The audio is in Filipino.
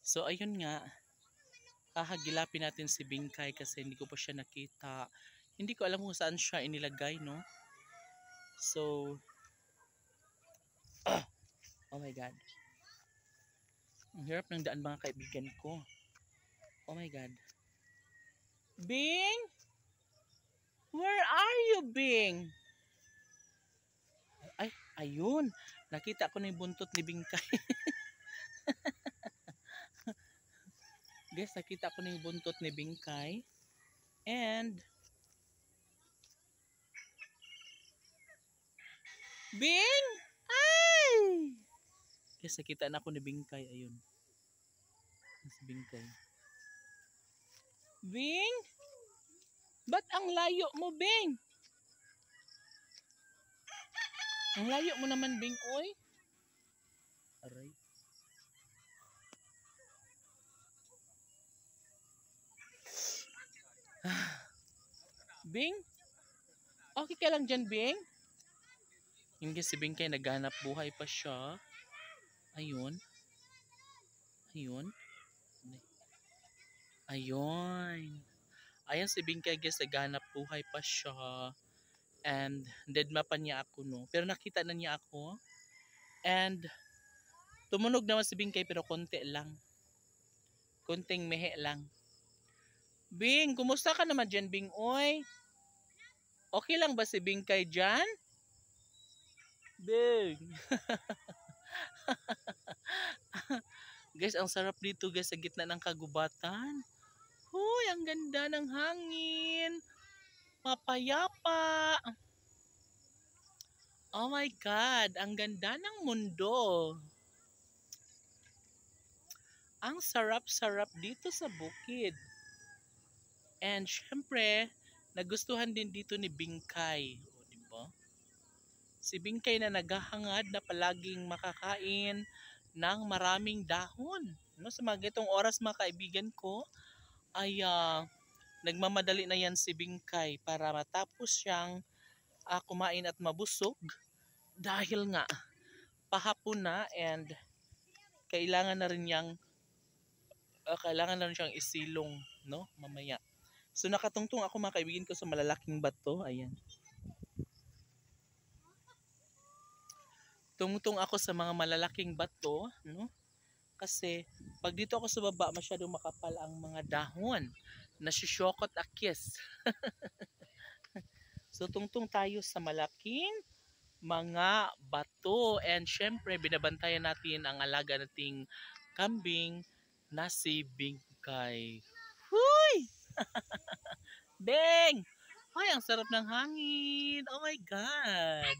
So ayun nga, hahagilapin natin si Bingkay kasi hindi ko pa siya nakita. Hindi ko alam kung saan siya inilagay, no? So, oh my God. Ang hirap ng daan mga kaibigan ko. Oh my God. Bing? Where are you, Bing? Ay, ayun. Nakita ko na yung buntot ni Bingkay. Guys, nakita ko na yung buntot ni Bingkay. And, Bing! Ay! Guys, nakita na ako ni Bingkay. Ayun. Si Bingkay. Bing? Ba't ang layo mo, Bing? Ang layo mo naman, Bing, oy. Aray. Bing? Okay ka lang dyan, Bing? Yung si Bingkay naghanap buhay pa siya. Ayun. Ayun. Ayun. Ayan si Bingkay guys, naghanap buhay pa siya. And deadma pa niya ako, no. Pero nakita na niya ako. And tumunog naman si Bingkay pero konti lang. Konting mehe lang. Bing, kumusta ka naman dyan, Bing? Oy. Okay lang ba si Bingkay dyan? Bing. Guys, ang sarap dito guys sa gitna ng kagubatan. Huy, ang ganda ng hangin. Mapayapa. Oh my God, ang ganda ng mundo. Ang sarap-sarap dito sa bukid. And syempre, nagustuhan din dito ni Bingkay. O, diba? Si Bingkay na naghahangad na palaging makakain ng maraming dahon. No, sa mga gitong oras mga kaibigan ko, ay nagmamadali na yan si Bingkay para matapos siyang kumain at mabusog. Dahil nga, pahapon na and kailangan na rin siyang isilong, no, mamaya. So nakatungtong ako mga kaibigan ko sa malalaking bato. Ayan. Tungtong ako sa mga malalaking bato, no? Kasi pag dito ako sa baba, masyadong makapal ang mga dahon. Nasisyokot akis. So tungtong tayo sa malaking mga bato. And syempre, binabantayan natin ang alaga nating kambing na si Bingkay. Huy! Beng! Ay, ang sarap ng hangin. Oh my God!